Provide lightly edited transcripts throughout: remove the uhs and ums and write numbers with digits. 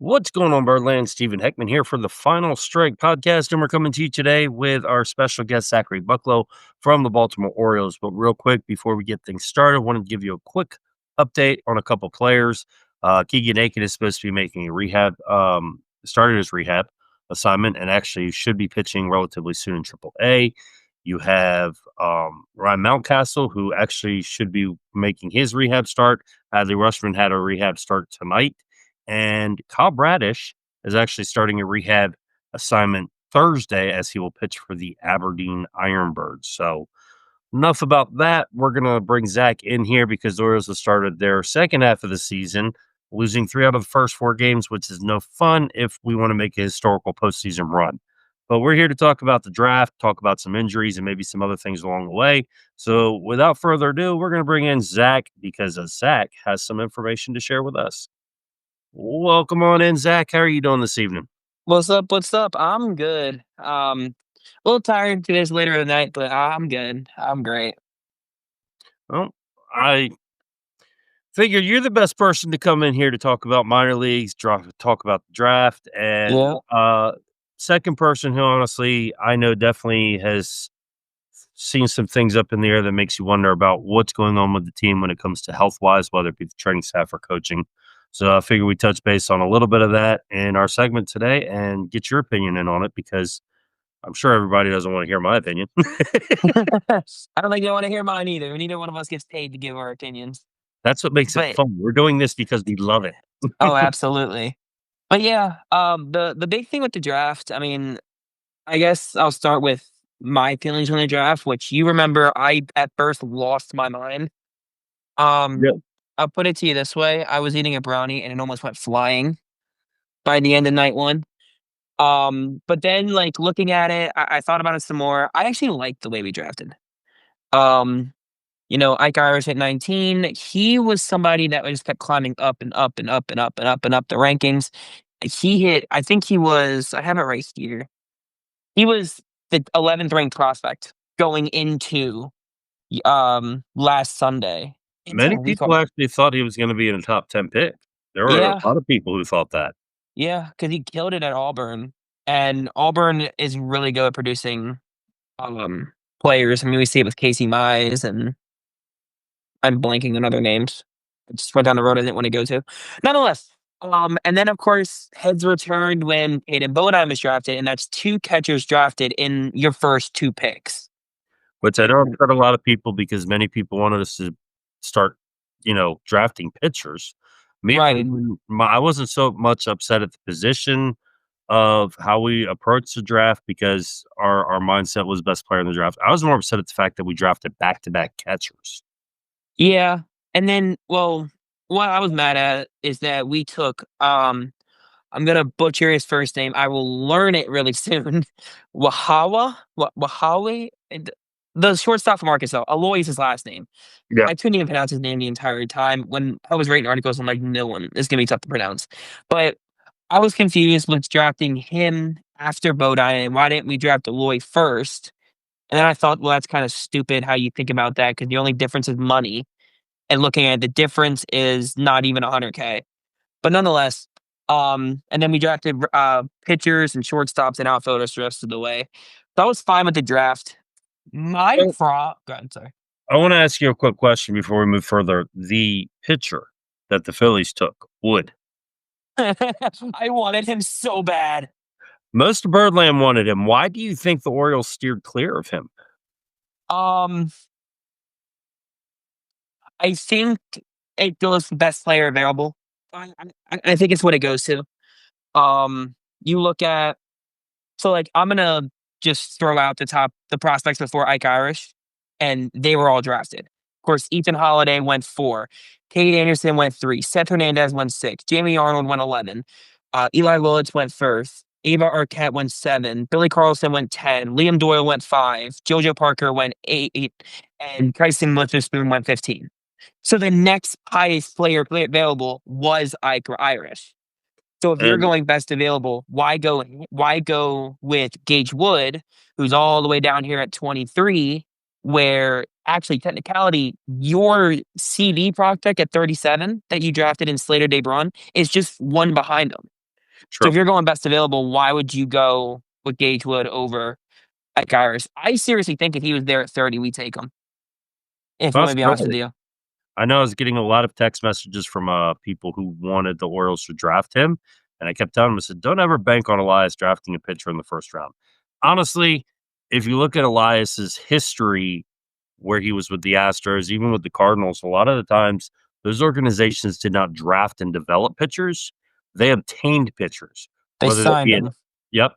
What's going on, Birdland? Stephen Heckman here for the Final Strike podcast, and we're coming to you today with our special guest, Zachary Bucklew from the Baltimore Orioles. But real quick, before we get things started, I wanted to give you a quick update on a couple players. Keegan Akin is supposed to be making a started his rehab assignment, and actually should be pitching relatively soon in AAA. You have Ryan Mountcastle, who actually should be making his rehab start. Adley Rushman had a rehab start tonight. And Kyle Bradish is actually starting a rehab assignment Thursday as he will pitch for the Aberdeen Ironbirds. So enough about that. We're going to bring Zach in here because the Orioles have started their second half of the season, losing 3 out of the first 4 games, which is no fun if we want to make a historical postseason run. But we're here to talk about the draft, talk about some injuries, and maybe some other things along the way. So without further ado, we're going to bring in Zach because Zach has some information to share with us. Welcome on in, Zach. How are you doing this evening? What's up? What's up? I'm good. A little tired 2 days later in the night, but I'm good. I'm great. Well, I figured you're the best person to come in here to talk about minor leagues, talk about the draft, and Yeah. second person who honestly I know definitely has seen some things up in the air that makes you wonder about what's going on with the team when it comes to health wise, whether it be the training staff or coaching. So I figure we touch base on a little bit of that in our segment today and get your opinion in on it because I'm sure everybody doesn't want to hear my opinion. I don't think they want to hear mine either. Neither one of us gets paid to give our opinions. That's what makes it But fun. We're doing this because we love it. oh, absolutely. But yeah, the big thing with the draft, I mean, I guess I'll start with my feelings on the draft, which you remember I at first lost my mind. Um, Yep. I'll put it to you this way. I was eating a brownie and it almost went flying by the end of night one. But then, like, looking at it, I thought about it some more. I actually liked the way we drafted. Um, Ike Irish at 19, he was somebody that just kept climbing up and up and up and up and up and up the rankings. He hit, I think he was, I have it right here. He was the 11th ranked prospect going into last Sunday. Many Until we people caught, actually thought he was going to be in a top 10 pick. There were a yeah, lot of people who thought that. yeah, because he killed it at Auburn. And Auburn is really good at producing um, players. I mean, we see it with Casey Mize, and I'm blanking on other names. I just went down the road I didn't want to go to. Nonetheless, and then of course heads returned when Caden Bowdine was drafted, and that's 2 catchers drafted in your first 2 picks. Which I know upset a lot of people because many people wanted us to start, drafting pitchers. Me, for Right. one, I wasn't so much upset at the position of how we approached the draft because our mindset was best player in the draft. I was more upset at the fact that we drafted back to back catchers. Yeah. And then, well, what I was mad at is that we took I'm gonna butcher his first name. I will learn it really soon. Wahawi? The shortstop from Arkansas. Aloy is his last name. Yeah. I couldn't even pronounce his name the entire time. When I was writing articles, I'm like, no one is gonna be tough to pronounce. But I was confused with drafting him after Bowdine, and why didn't we draft Aloy first? And then I thought, well, that's kind of stupid how you think about that because the only difference is money. And looking at it, the difference is not even 100K. But nonetheless, and then we drafted pitchers and shortstops and outfielders the rest of the way. So I was fine with the draft. My So pro, go ahead, sorry. I want to ask you a quick question before we move further. The pitcher that the Phillies took, Wood. I wanted him so bad. Most of Birdland wanted him. Why do you think the Orioles steered clear of him? Um, I think it goes the best player available. I think it's what it goes to. You look at like I'm gonna just throw out the prospects before Ike Irish, and they were all drafted. Of course, Ethan Holiday went 4, Kate Anderson went 3, Seth Hernandez went 6, Jamie Arnold went 11, Eli Willits went first, Ava Arquette went 7, Billy Carlson went 10, Liam Doyle went 5, JoJo Parker went 8, and Kyson Witherspoon went 15. So the next highest player available was Ike Irish. So if you're And going best available, why go with Gage Wood, who's all the way down here at 23, where actually technicality, your CV prospect at 37 that you drafted in Slater DeBron is just one behind him. So True. if you're going best available, why would you go with Gage Wood over at Iris? I seriously think if he was there at 30, we take him. If I'm That's gonna be honest right. with you. I know I was getting a lot of text messages from, people who wanted the Orioles to draft him, and I kept telling them, I said, "Don't ever bank on Elias drafting a pitcher in the first round." Honestly, if you look at Elias's history where he was with the Astros, even with the Cardinals, a lot of the times those organizations did not draft and develop pitchers. They obtained pitchers, They whether that signed be an him yep,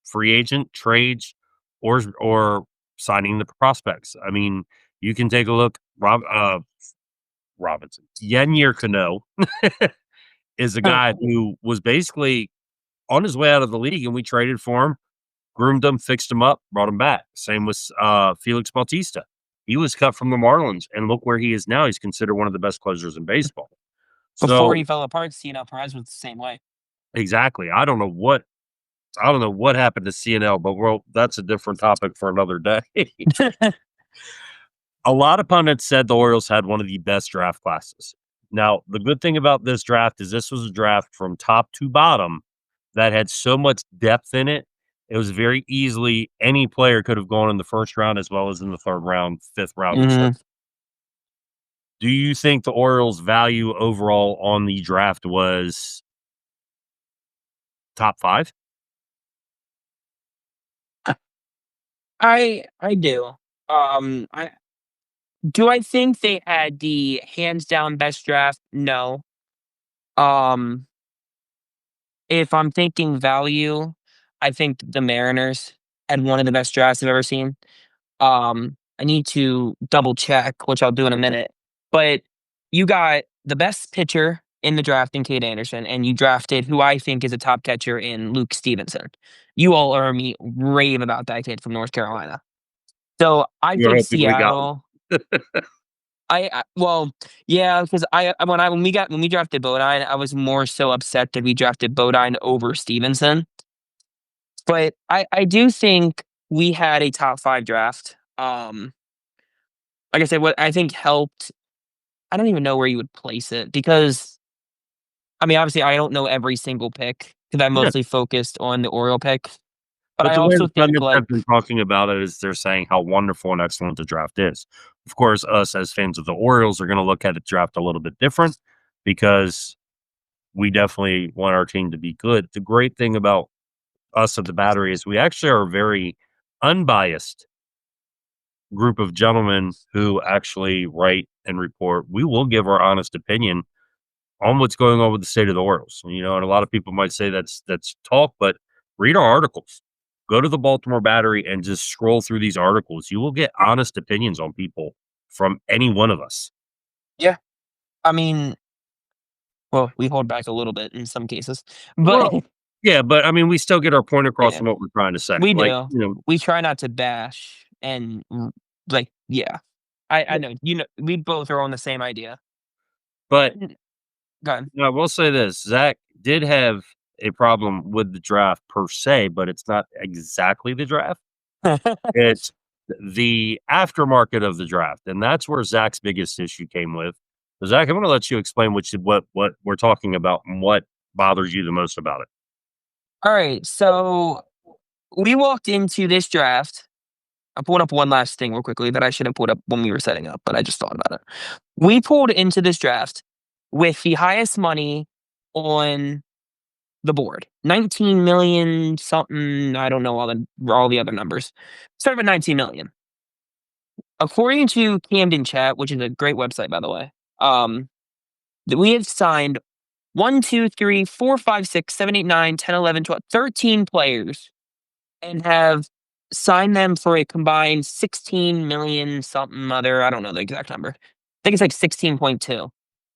free agent, trades, or signing the prospects. I mean, you can take a look, Robinson. Yennier Cano is a guy who was basically on his way out of the league, and we traded for him, groomed him, fixed him up, brought him back. Same with Felix Bautista. He was cut from the Marlins, and look where he is now. He's considered one of the best closers in baseball. before So he fell apart. CNL Perez was the same way. exactly, I don't know what happened to CNL, but well, that's a different topic for another day. A lot of pundits said the Orioles had one of the best draft classes. Now, the good thing about this draft is this was a draft from top to bottom that had so much depth in it. It was very easily any player could have gone in the first round as well as in the third round, fifth round, etc. hmm Do you think the Orioles' value overall on the draft was top five? I do. I do. I think they had the hands down best draft. No. Um, if I'm thinking value, I think the Mariners had one of the best drafts I've ever seen. I need to double check, which I'll do in a minute. But you got the best pitcher in the draft in Cade Anderson, and you drafted who I think is a top catcher in Luke Stevenson. You all heard me rave about that kid from North Carolina. So I You're think hoping we got Seattle. Well, yeah, because when we drafted Bowdine, I was more so upset that we drafted Bowdine over Stevenson. But I do think we had a top five draft. Like I said, what I think helped, I don't even know where you would place it because, I mean, obviously, I don't know every single pick because I yeah. mostly focused on the Oriole pick. But But I the way also the think, pundits like, have been talking about it is they're saying how wonderful and excellent the draft is. Of course, us as fans of the Orioles are going to look at the draft a little bit different because we definitely want our team to be good. The great thing about us at the Battery is we actually are a very unbiased group of gentlemen who actually write and report. We will give our honest opinion on what's going on with the state of the Orioles. You know, and a lot of people might say that's talk, but read our articles. Go to the Baltimore Battery and just scroll through these articles. You will get honest opinions on people from any one of us. yeah, I mean, well, we hold back a little bit in some cases, but Well, yeah, but I mean, we still get our point across yeah, from what we're trying to say. we Like, do. you know, We try not to bash and like, yeah, I know. We both are on the same idea. but Go ahead. I will say this: Zach did have a problem with the draft per se, but it's not exactly the draft. It's the aftermarket of the draft, and that's where Zach's biggest issue came with. So Zach, I'm gonna let you explain what we're talking about and what bothers you the most about it. All right, so we walked into this draft. I'm pulling up one last thing real quickly that I should have pulled up when we were setting up, but I just thought about it. We pulled into this draft with the highest money on the board, 19 million something. I don't know all the other numbers. Started with 19 million. According to Camden Chat, which is a great website by the way, that we have signed 1, 2, 3, 4, 5, 6, 7, 8, 9, 10, 11, 12, 13 players and have signed them for a combined 16 million something other. I don't know the exact number. I think it's like 16.2.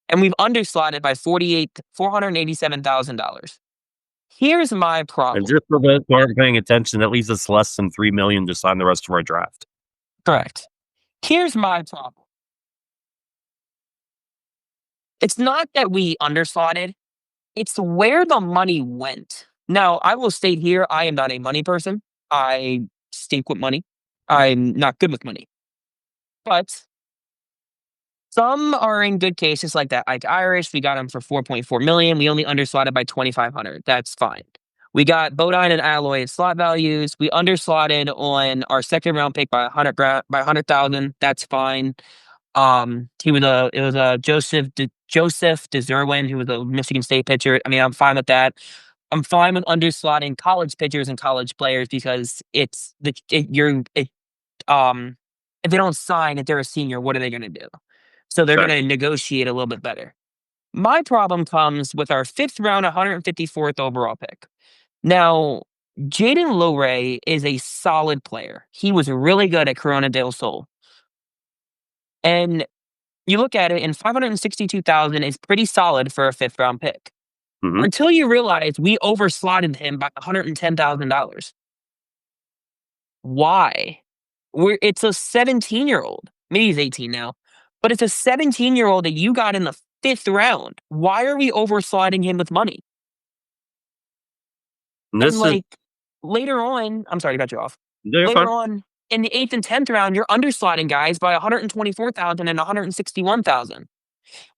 And we've underslotted by $487,000. Here's my And problem. just for those who aren't paying attention, that leaves us less than 3 million to sign the rest of our draft. Correct. Here's my problem. It's not that we underslotted, it's where the money went. Now, I will state here, I am not a money person. I stink with money. I'm not good with money. But Some are in good cases like that Ike Irish, we got him for 4.4 million. We only underslotted by 2,500. That's fine. We got Bowdine and Alloy at slot values. We underslotted on our second round pick by 100,000. That's fine. It was a Joseph DeZerwin, who was a Michigan State pitcher. I mean, I'm fine with that. I'm fine with underslotting college pitchers and college players because it's the it, you're it, if they don't sign, if they're a senior, what are they going to do? So they're Sure. going to negotiate a little bit better. My problem comes with our fifth round, 154th overall pick. Now, Jaden Lowray is a solid player. He was really good at Corona del Sol. And you look at it, and 562,000 is pretty solid for a fifth round pick. Hmm. Until you realize we overslotted him by $110,000. Why? It's a 17-year-old. Maybe he's 18 now, but it's a 17-year-old that you got in the fifth round. Why are we overslotting him with money? And And this is like later on, I'm sorry to cut you off. they're Later fun on in the eighth and 10th round, you're underslotting guys by 124,000 and 161,000.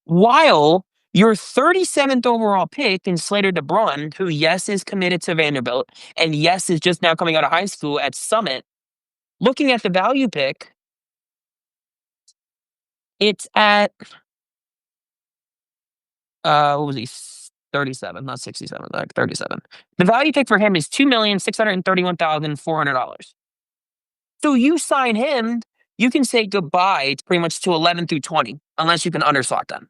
While your 37th overall pick in Slater DeBrun, who yes is committed to Vanderbilt and yes is just now coming out of high school at Summit, looking at the value pick, it's at what was he? 37, not 67, like 37. The value pick for him is $2,631,400. So you sign him, you can say goodbye to pretty much to 11 through 20, unless you can underslot them.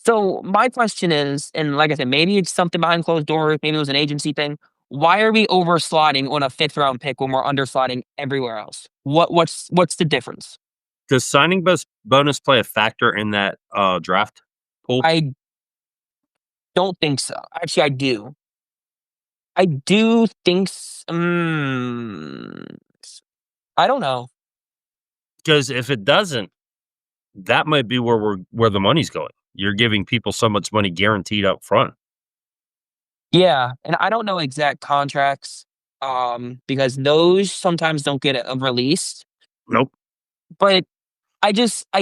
So my question is, and like I said, maybe it's something behind closed doors, maybe it was an agency thing. Why are we overslotting on a fifth round pick when we're underslotting everywhere else? What's the difference? does signing bonus play a factor in that draft pool? I don't think so. Actually, I do. I do think. I don't know. Because if it doesn't, that might be where the money's going. You're giving people so much money guaranteed up front. Yeah, and I don't know exact contracts, because those sometimes don't get released. Nope. But I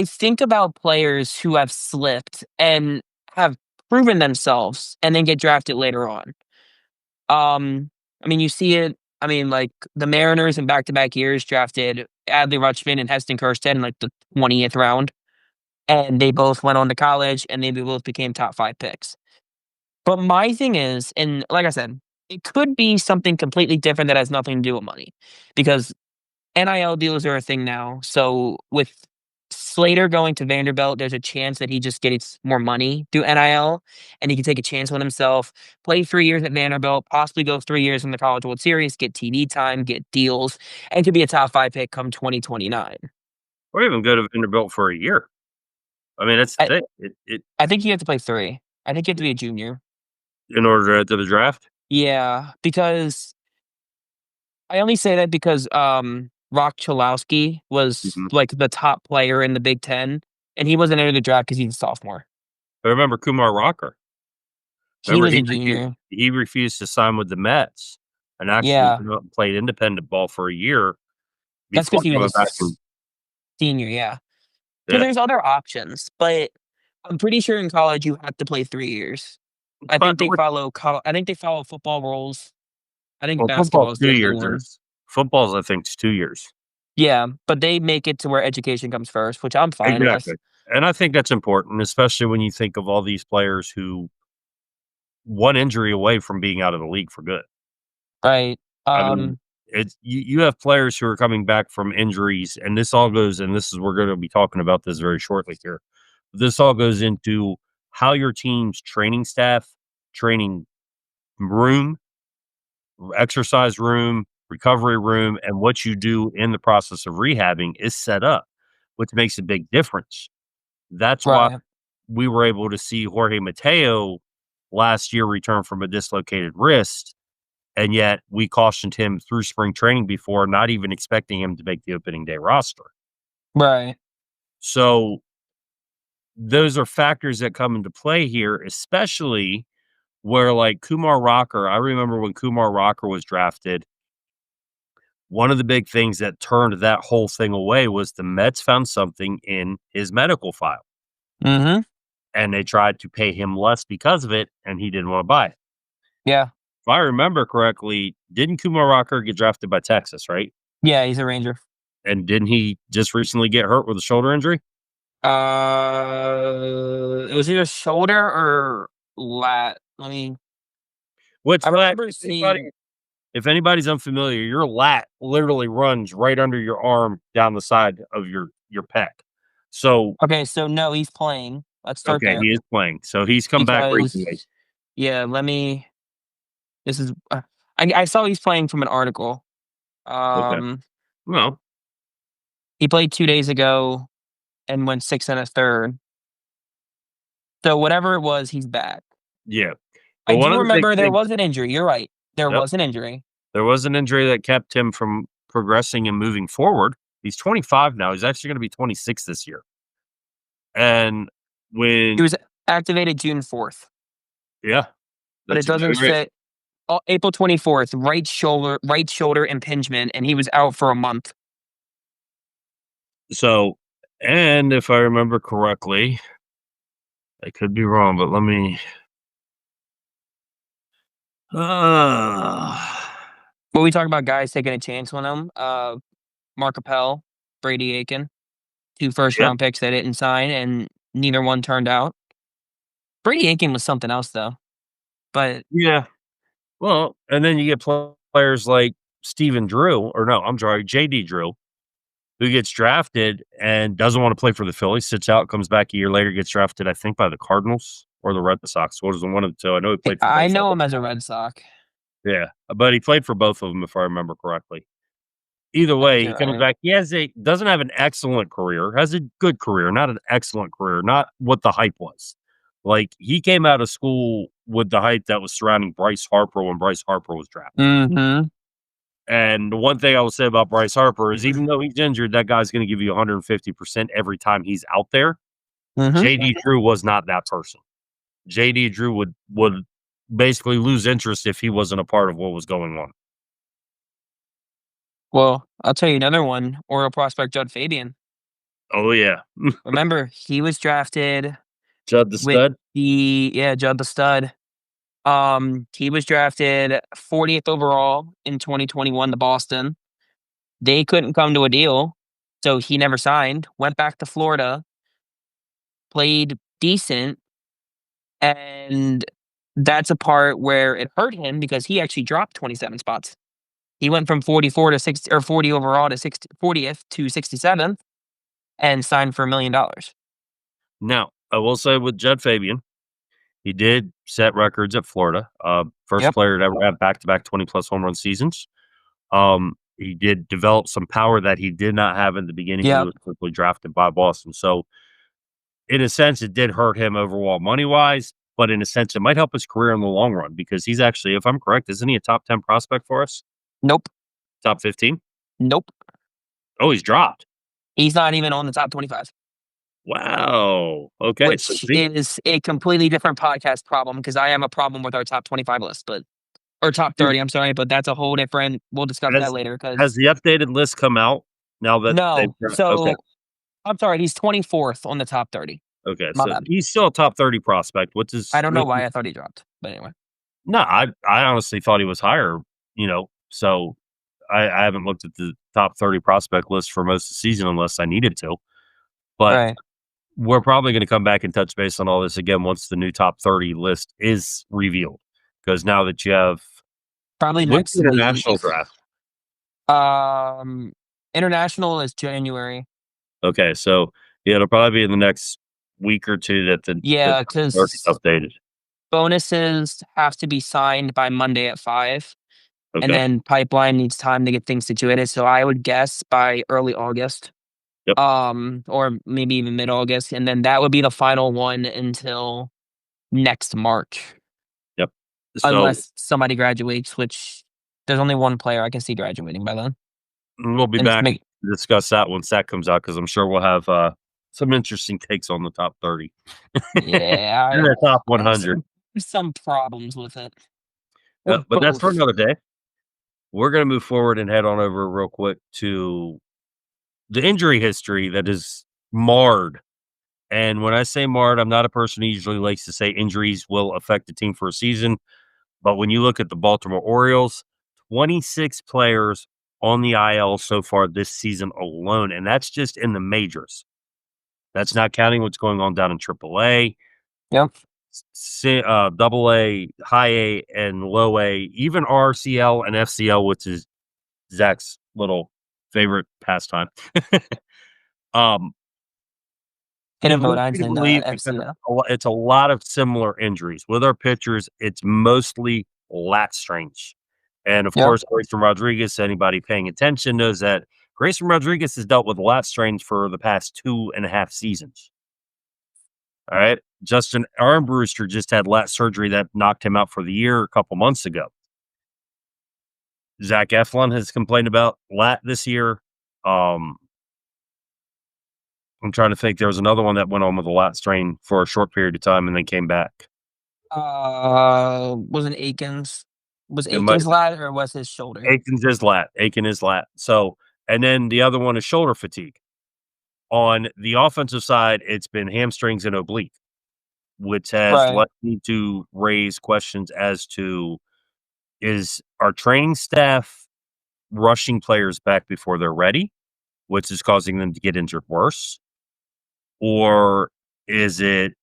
think about players who have slipped and have proven themselves and then get drafted later on. I mean, you see it. I mean, like the Mariners in back-to-back years drafted Adley Rutschman and Heston Kjerstad in like the 20th round, and they both went on to college and they both became top 5 picks. But my thing is, and like I said, it could be something completely different that has nothing to do with money, because NIL deals are a thing now. So with Slater going to Vanderbilt, there's a chance that he just gets more money through NIL, and he can take a chance on himself, play 3 years at Vanderbilt, possibly go 3 years in the College World Series, get TV time, get deals, and could be a top 5 pick come 2029. Or even go to Vanderbilt for a year. I mean, that's the I, thing. It I think you have to play 3. I think you have to be a junior. in order to enter the draft. Yeah, because I only say that because Rock Chalowski was Mhm. like the top player in the Big Ten, and he wasn't entered the draft because he's a sophomore. I remember Kumar Rocker. He Remember was a junior. he refused to sign with the Mets and actually Yeah, went out and played independent ball for a year that's before because he was a going back and senior. Yeah, so yeah. there's other options, but I'm pretty sure in college you have to play 3 years. But what I think they follow football rules. I think well, football's basketball is 2 the only years. one. Football's I think is 2 years. Yeah, but they make it to where education comes first, which I'm fine with. Exactly. And I think that's important, especially when you think of all these players who one injury away from being out of the league for good. Right. I mean, it's you have players who are coming back from injuries, and this all goes and this is we're gonna be talking about this very shortly here. This all goes into how your team's training staff, training room, exercise room, recovery room, and what you do in the process of rehabbing is set up, which makes a big difference. That's why Right. we were able to see Jorge Mateo last year return from a dislocated wrist, and yet we cautioned him through spring training before, not even expecting him to make the opening day roster. Right. So those are factors that come into play here, especially where like Kumar Rocker. I remember when Kumar Rocker was drafted, one of the big things that turned that whole thing away was the Mets found something in his medical file, Mhm. and they tried to pay him less because of it, and he didn't wanna buy it. Yeah. If I remember correctly, didn't Kumar Rocker get drafted by Texas, right? Yeah, he's a Ranger. And didn't he just recently get hurt with a shoulder injury? It was either shoulder or lat. Which I lat, remember if anybody seeing. if anybody's unfamiliar, your lat literally runs right under your arm down the side of your pec. So, Okay, so no, he's playing. Let's start okay, there he is playing. So he's come back recently. because yeah, let me. This is. I saw he's playing from an article. Okay. Um, Well, he played 2 days ago and went 6 1/3. So whatever it was, he's back. yeah. I But one do of the big remember there things, was an injury. You're right. There yep, was an injury. there was an injury that kept him from progressing and moving forward. He's 25 now. He's actually gonna be 26 this year. And He when was activated June 4th, yeah, but it that's doesn't exactly right. say April 24th, right shoulder impingement, and he was out for a month. So, and if I remember correctly, I could be wrong, but let me uh, When we talk about guys taking a chance on him, Mark Appel, Brady Aiken, 2 first yeah, round picks they didn't sign, and neither one turned out. Brady Aiken was something else though, but yeah. Well, and then you get players like Stephen Drew, or no, I'm sorry, JD Drew, who gets drafted and doesn't want to play for the Phillies, sits out, comes back a year later, gets drafted, I think, by the Cardinals or the Red Sox. What is one of the two? I know he played for I both of know them. him as a Red Sox. Yeah, but he played for both of them, if I remember correctly. Either I think way, he you're comes right. back. He has a doesn't have an excellent career, has a good career, not an excellent career, not what the hype was. Like, he came out of school with the hype that was surrounding Bryce Harper when Bryce Harper was drafted. Mhm. And the one thing I will say about Bryce Harper is even though he's injured, that guy's gonna give you 150% every time he's out there. Mhm. JD Drew was not that person. JD Drew would basically lose interest if he wasn't a part of what was going on. Well, I'll tell you another one, Oriole prospect Judd Fabian. Oh, yeah. Remember, he was drafted Judd the with stud? Judd the stud. He was drafted 40th overall in 2021 to Boston. They couldn't come to a deal, so he never signed. Went back to Florida, played decent, and that's a part where it hurt him because he actually dropped 27 spots. He went from 44 to 60 or 40 overall to 40th to 67th and signed for $1 million. Now, I will say with Judd Fabian, he did set records at Florida. First Yep. player to ever have back-to-back 20-plus home run seasons. He did develop some power that he did not have in the beginning when he Yep. was quickly drafted by Boston. So, in a sense, it did hurt him overall money-wise, but in a sense, it might help his career in the long run because he's actually, if I'm correct, isn't he a top 10 prospect for us? Nope. Top 15? Nope. Oh, he's dropped. He's not even on the top 25, Wow. Okay. So, which see, is a completely different podcast problem because I have a problem with our top 25 list, but or top 30, I'm sorry, but that's a whole different we'll discuss that has later has because the updated list come out now that they've no. okay. So, I'm sorry, he's 24th on the top 30. Okay, My so bad. he's still a top 30 prospect, I don't know which why is I thought he dropped, but anyway. no, I honestly thought he was higher, so I haven't looked at the top 30 prospect list for most of the season unless I needed to, but Right. we're probably gonna come back and touch base on all this again once the new top 30 list is revealed, because now that you have Probably when's next the international week. draft? Um, International is January. Okay, so, yeah, it'll probably be in the next week or 2 that the Yeah, top 30 is because updated. bonuses have to be signed by Monday at 5, and Okay, then pipeline needs time to get things situated, so I would guess by early August, yep, or maybe even mid-August, and then that would be the final one until next March, yep. So, unless somebody graduates, which there's only one player I can see graduating by then, we'll be and it's back make to discuss that once that comes out because 'cause I'm sure we'll have, some interesting takes on the top 30 yeah, and the top I have 100. some problems with it, Yeah, with but that's for both. another day. we're gonna move forward and head on over real quick to the injury history that is marred. And when I say marred, I'm not a person who usually likes to say injuries will affect the team for a season. But when you look at the Baltimore Orioles, 26 players on the IL so far this season alone, and that's just in the majors. That's not counting what's going on down in AAA, Yep. Double A, High A, and Low A, even RCL and FCL, which is Zach's little favorite pastime. um, Hidden It leads me Bowdines to in believe because FCO. it's a lot of similar injuries. With our pitchers, it's mostly lat strains. And, of Yep. course, Grayson Rodriguez, anybody paying attention knows that Grayson Rodriguez has dealt with lat strains for the past 2.5 seasons, all right? Justin Armbruster just had lat surgery that knocked him out for the year a couple months ago. Zach Eflin has complained about lat this year. Um, I'm trying to think. There was another one that went on with a lat strain for a short period of time and then came back. Wasn't Akin's was It might Akin's lat or was his shoulder? Aiken's is lat. Aiken is lat. So, and then the other one is shoulder fatigue. On the offensive side, it's been hamstrings and oblique, which has Right. led me to raise questions as to is our training staff rushing players back before they're ready, which is causing them to get injured worse? Or is it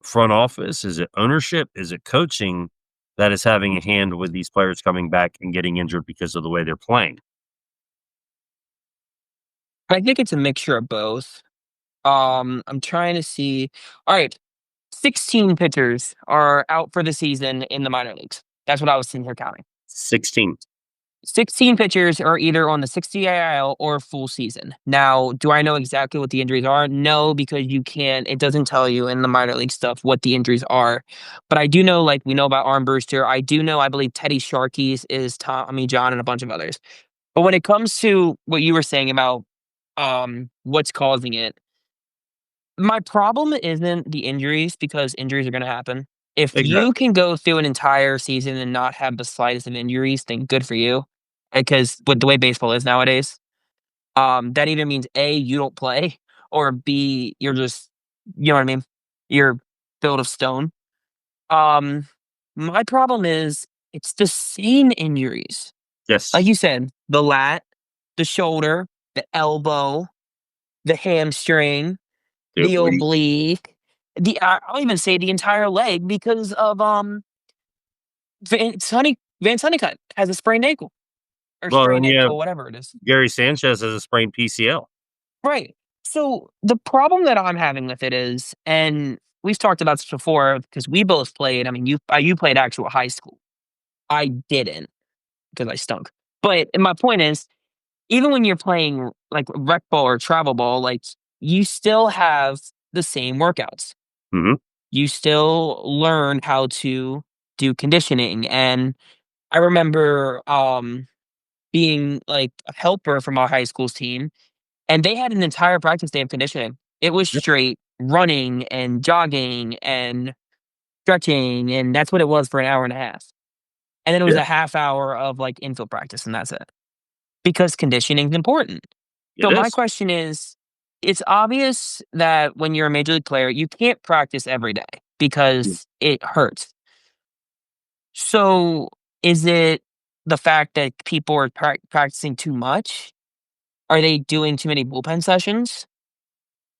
front office? Is it ownership? Is it coaching that is having a hand with these players coming back and getting injured because of the way they're playing? I think it's a mixture of both. I'm trying to see. All right, 16 pitchers are out for the season in the minor leagues. That's what I was sitting here counting. 16. 16 pitchers are either on the 60 AIL or full season. Now, do I know exactly what the injuries are? No, because you can't, it doesn't tell you in the minor league stuff what the injuries are. But I do know, like, we know about Armbruster. I do know, I believe Teddy Sharkey's is Tommy John and a bunch of others. But when it comes to what you were saying about what's causing it, my problem isn't the injuries because injuries are going to happen. If you Exactly. can go through an entire season and not have the slightest of injuries, then good for you. Because with the way baseball is nowadays, that either means A, you don't play, or B, you're just, you know what I mean? You're built of stone. Um, my problem is it's the same injuries. Like Yes. you said, the lat, the shoulder, the elbow, the hamstring, The the oblique. oblique, I'll even say the entire leg because of Van Sunnycutt has a sprained ankle or Well, then sprained you have ankle, whatever it is. Gary Sanchez has a sprained PCL. Right. So the problem that I'm having with it is, and we've talked about this before because we both played. I mean, you played actual high school. I didn't because I stunk. But my point is, even when you're playing like rec ball or travel ball, like you still have the same workouts. Mhm. You still learn how to do conditioning. And I remember being like a helper from our high school's team, and they had an entire practice day of conditioning. It was Yep, straight running and jogging and stretching, and that's what it was for an hour and a half. And then it was yeah, a half hour of like infield practice, and that's it. Because conditioning is important. it So my is. question is, it's obvious that when you're a major league player, you can't practice every day Mm. because it hurts. So is it the fact that people are practicing too much? Are they doing too many bullpen sessions?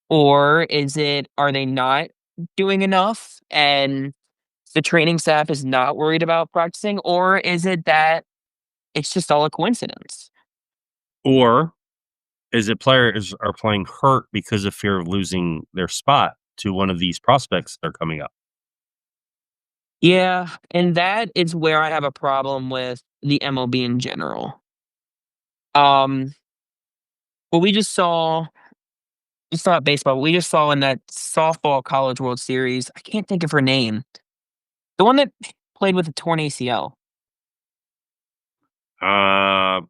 Or is it, are they not doing enough and the training staff is not worried about practicing? Or is it that it's just all a coincidence? Or is it players are playing hurt because of fear of losing their spot to one of these prospects that are coming up? Yeah, and that is where I have a problem with the MLB in general. Um, what we just saw, it's not baseball, but we just saw in that softball College World Series. I can't think of her name. The one that played with a torn ACL. Uh,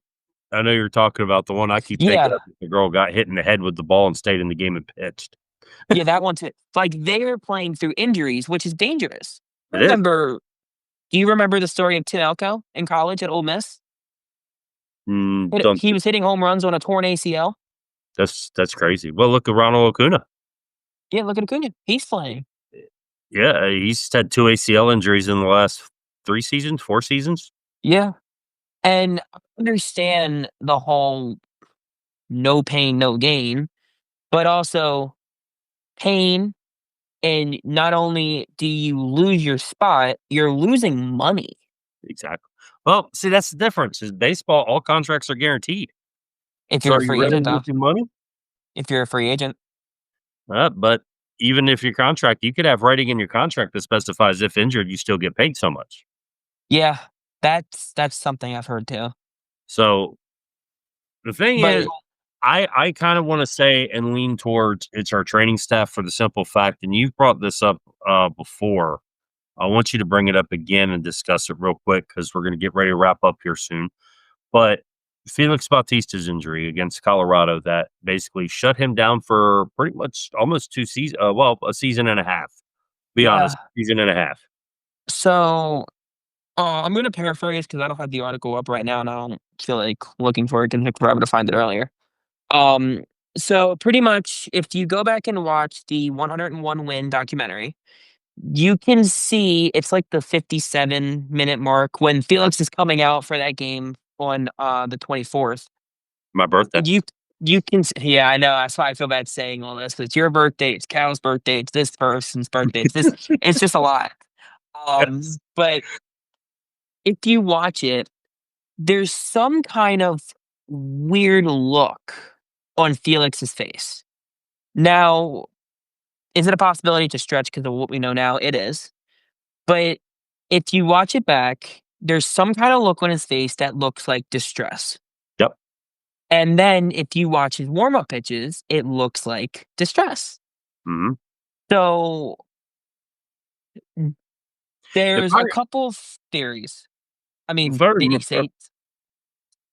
I know you're talking about the one I keep thinking Yeah, of. The girl got hit in the head with the ball and stayed in the game and pitched. yeah, that one too. Like they're playing through injuries, which is dangerous. It is. Remember, do you remember the story of Tim Elko in college at Ole Miss? Don't He was hitting home runs on a torn ACL. that's crazy. Well, look at Ronald Acuna. Yeah, look at Acuna. He's playing. Yeah, he's had 2 ACL injuries in the last 3 seasons, 4 seasons. Yeah. And I understand the whole no pain, no gain, but also pain. And not only do you lose your spot, you're losing money Exactly. Well, see, that's the difference. Is baseball, all contracts are guaranteed. if So you're a are you free really agent, though. losing money? If you're a free agent. But even if your contract, you could have writing in your contract that specifies if injured, you still get paid so much. Yeah, that's something I've heard too. So the thing is, But I kind of want to say and lean towards it's our training staff for the simple fact, and you've brought this up before. I want you to bring it up again and discuss it real quick because we're going to get ready to wrap up here soon. But Felix Bautista's injury against Colorado that basically shut him down for pretty much almost 2 seasons, well, a season and a half. Be honest, yeah, season and a half. so I'm gonna paraphrase because I don't have the article up right now, and I don't feel like looking for it. Can take forever to find it earlier. Um, so pretty much, if you go back and watch the 101 win documentary, you can see it's like the 57-minute mark when Felix is coming out for that game on the 24th. My birthday. You can yeah, I know, that's why I feel bad saying all this. It's your birthday, it's Cal's birthday, it's this person's birthday, it's just a lot. Yes. But if you watch it, there's some kind of weird look on Felix's face. Now, is it a possibility to stretch because of what we know now? It is. But if you watch it back, there's some kind of look on his face that looks like distress. Yep. And then if you watch his warm-up pitches, it looks like distress. Mhm. So If there's I a couple of theories. I if mean, I did he remember say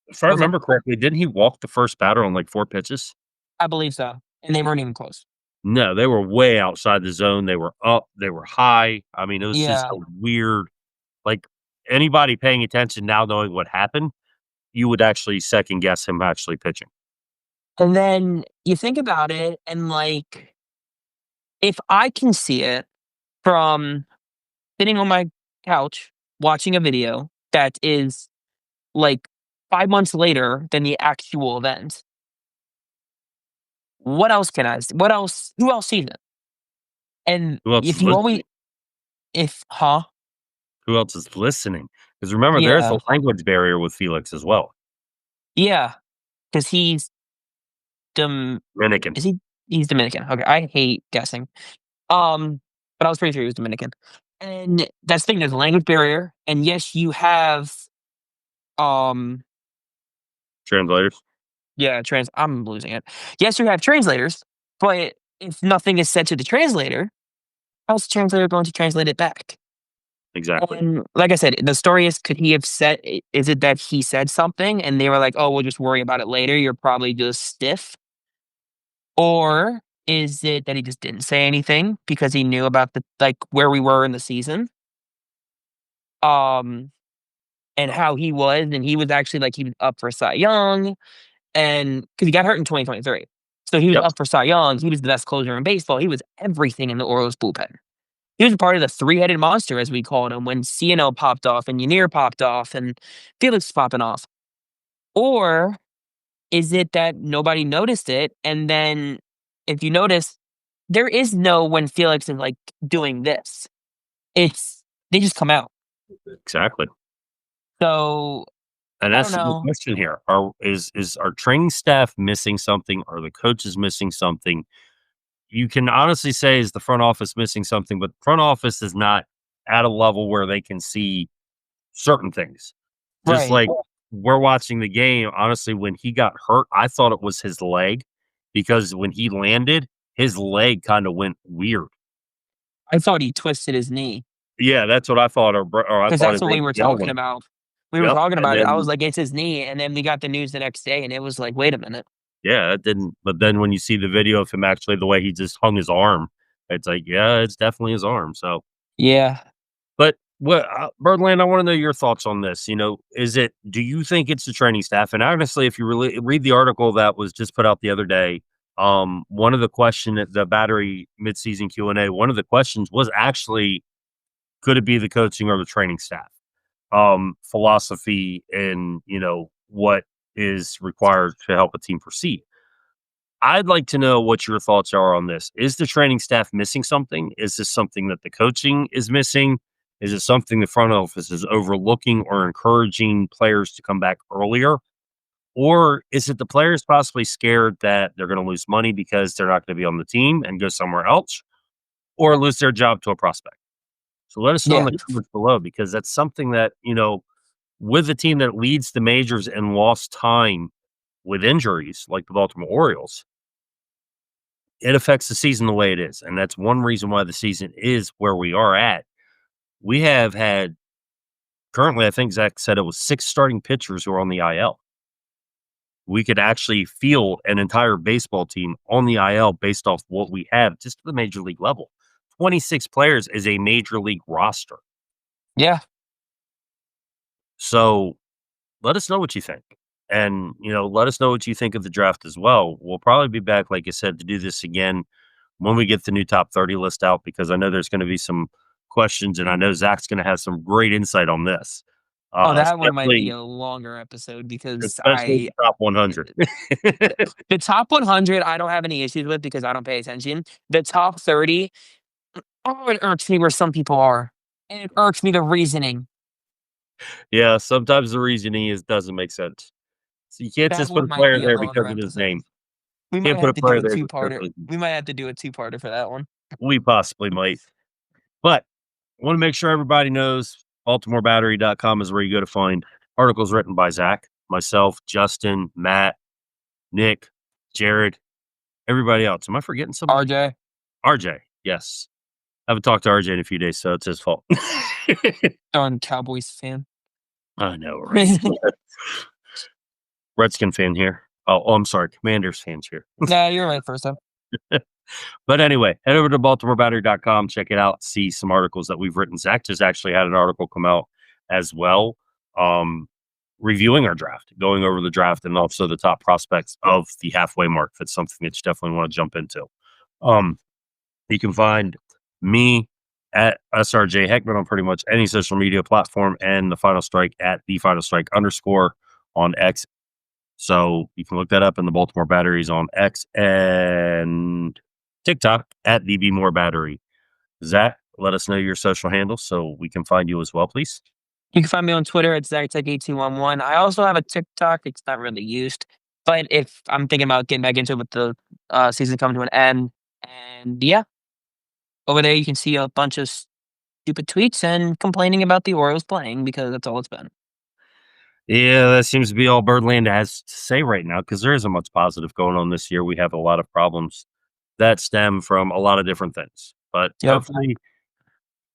if I was it? remember correctly, didn't he walk the first batter on, like, 4 pitches? I believe so. And they weren't even close. No, they were way outside the zone, they were up, they were high. I mean, it was just Yeah. a weird like, anybody paying attention now knowing what happened, you would actually second guess him actually pitching. And then you think about it and like if I can see it from sitting on my couch watching a video that is like 5 months later than the actual event, what else can I s what else who else sees it? And Who else if is you always listening? if huh? Who else is listening? Because remember, there's a Yeah. language barrier with Felix as well. Yeah, because he's Dom Dominican. is he he's Dominican. Okay, I hate guessing. Um, but I was pretty sure he was Dominican. And that's the thing, there's a language barrier, and yes, you have, um Translators. yeah, I'm losing it. Yes, you have translators, but if nothing is said to the translator, how's the translator going to translate it back? Exactly. And like I said, the story is could he have said is it that he said something and they were like, "Oh, we'll just worry about it later. You're probably just stiff." Or is it that he just didn't say anything because he knew about the like where we were in the season? Um, and how he was, and he was actually like he was up for Cy Young, and because he got hurt in 2023, so he was Yep. up for Cy Young. He was the best closer in baseball. He was everything in the Orioles bullpen. He was a part of the three-headed monster, as we called him, when CNO popped off and Yanir popped off and Felix was popping off. Or is it that nobody noticed it? And then if you notice, there is no when Felix is like doing this. It's they just come out. Exactly. So And I don't that's the know. question here. Is our training staff missing something? Are the coaches missing something? You can honestly say, is the front office missing something? But the front office is not at a level where they can see certain things. Just Right. like we're watching the game, honestly, when he got hurt, I thought it was his leg because when he landed, his leg kind of went weird. I thought he twisted his knee Yeah, that's what I thought, or I because thought that's his what we were ACL talking went. about. We were Yep, talking and about it. I was then like, it's his knee. And then we got the news the next day and it was like, wait a minute. yeah, it didn't. But then when you see the video of him actually, the way he just hung his arm, it's like, yeah, it's definitely his arm. So, Yeah. but Well, Birdland, I want to know your thoughts on this. Do you think it's the training staff? And honestly, if you really read the article that was just put out the other day, one of the question at the Battery midseason Q&A, one of the questions was actually, could it be the coaching or the training staff? Philosophy and, what is required to help a team proceed. I'd like to know what your thoughts are on this. Is the training staff missing something? Is this something that the coaching is missing? Is it something the front office is overlooking or encouraging players to come back earlier? Or is it the players possibly scared that they're going to lose money because they're not going to be on the team and go somewhere else or lose their job to a prospect? So let us know in Yeah. the comments below because that's something that, with a team that leads the majors and lost time with injuries like the Baltimore Orioles, it affects the season the way it is, and that's one reason why the season is where we are at. We have had currently, I think Zach said it was 6 starting pitchers who are on the IL. We could actually feel an entire baseball team on the IL based off what we have just at the major league level. 26 players is a major league roster. Yeah. So, let us know what you think. And, let us know what you think of the draft as well. We'll probably be back, like I said, to do this again when we get the new top 30 list out, because I know there's going to be some questions and I know Zach's going to have some great insight on this. Oh, that one might be Especially, a longer episode because especially the top 100. the top 100, I don't have any issues with because I don't pay attention. The top 30, oh, it irks me where some people are. And it irks me the reasoning. Yeah, sometimes the reasoning doesn't make sense. So you can't That just put one a might player be a there longer because of his episode. name. We Can't might put a have to do player a there just because two-parter. of his name. We might have to do a two-parter for that one. We possibly might. But I want to make sure everybody knows BaltimoreBattery.com is where you go to find articles written by Zach, myself, Justin, Matt, Nick, Jared, everybody else. Am I forgetting somebody? RJ, RJ. Yes. I haven't talked to RJ in a few days, so it's his fault. darn Cowboys fan. I know, right? Redskin fan here. Oh, I'm sorry. Commanders fans here. Nah, you're right first time. But anyway, head over to BaltimoreBattery.com, check it out, see some articles that we've written. Zach just actually had an article come out as well, um, reviewing our draft, going over the draft and also the top prospects of the halfway mark. That's something that you definitely want to jump into. Um, you can find me at SRJ Heckman on pretty much any social media platform and the Final Strike at the Final Strike _ on X. So you can look that up in the Baltimore Batteries on X and TikTok at the Be More Battery. Zach, let us know your social handles so we can find you as well, please. You can find me on Twitter at ZachTech8211. I also have a TikTok. It's not really used, but if I'm thinking about getting back into it with the season coming to an end, and yeah, over there you can see a bunch of stupid tweets and complaining about the Orioles playing because that's all it's been. Yeah, that seems to be all Birdland has to say right now because there isn't much positive going on this year. We have a lot of problems that stem from a lot of different things. But Yep. hopefully,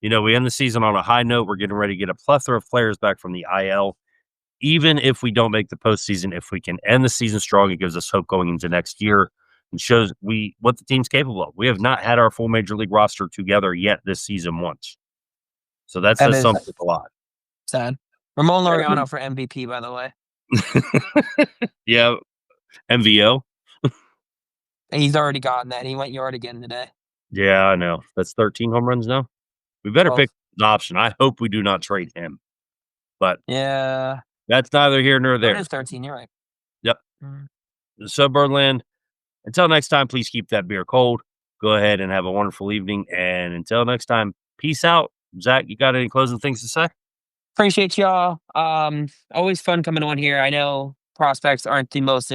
we end the season on a high note. We're getting ready to get a plethora of players back from the IL. Even if we don't make the postseason, if we can end the season strong, it gives us hope going into next year and shows what the team's capable of. We have not had our full major league roster together yet this season once. So that That says is something a lot. sad. Ramon Laureano for MVP, by the way. Yeah, MVO. And he's already gotten that. He went yard again today. Yeah, I know. That's 13 home runs now. We better 12. pick an option. I hope we do not trade him, but Yeah. that's neither here nor Oh, it there. is 13. You're right. Yep. Mm. So, Birdland, until next time, please keep that beer cold. Go ahead and have a wonderful evening. And until next time, peace out. Zach, you got any closing things to say? Appreciate y'all. Always fun coming on here. I know prospects aren't the most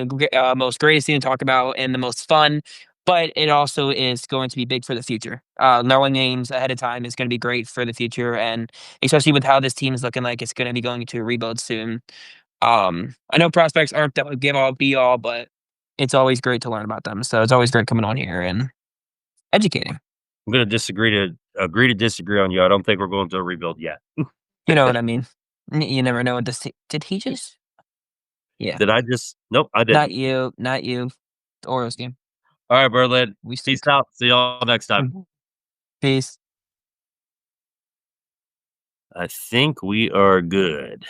greatest thing to talk about and the most fun, but it also is going to be big for the future. Knowing names ahead of time is going to be great for the future, and especially with how this team is looking like it's going to be going to a rebuild soon. I know prospects aren't the give all be all, but it's always great to learn about them. So it's always great coming on here and educating. I'm going to agree to disagree on you. I don't think we're going to a rebuild yet. You know what I mean? You never know what this. Did he just? Yeah. Did I just? Nope, I Not didn't. you, not you. The Orioles game. All right, Birdland. We Peace stink. out. See y'all next time. Peace. I think we are good.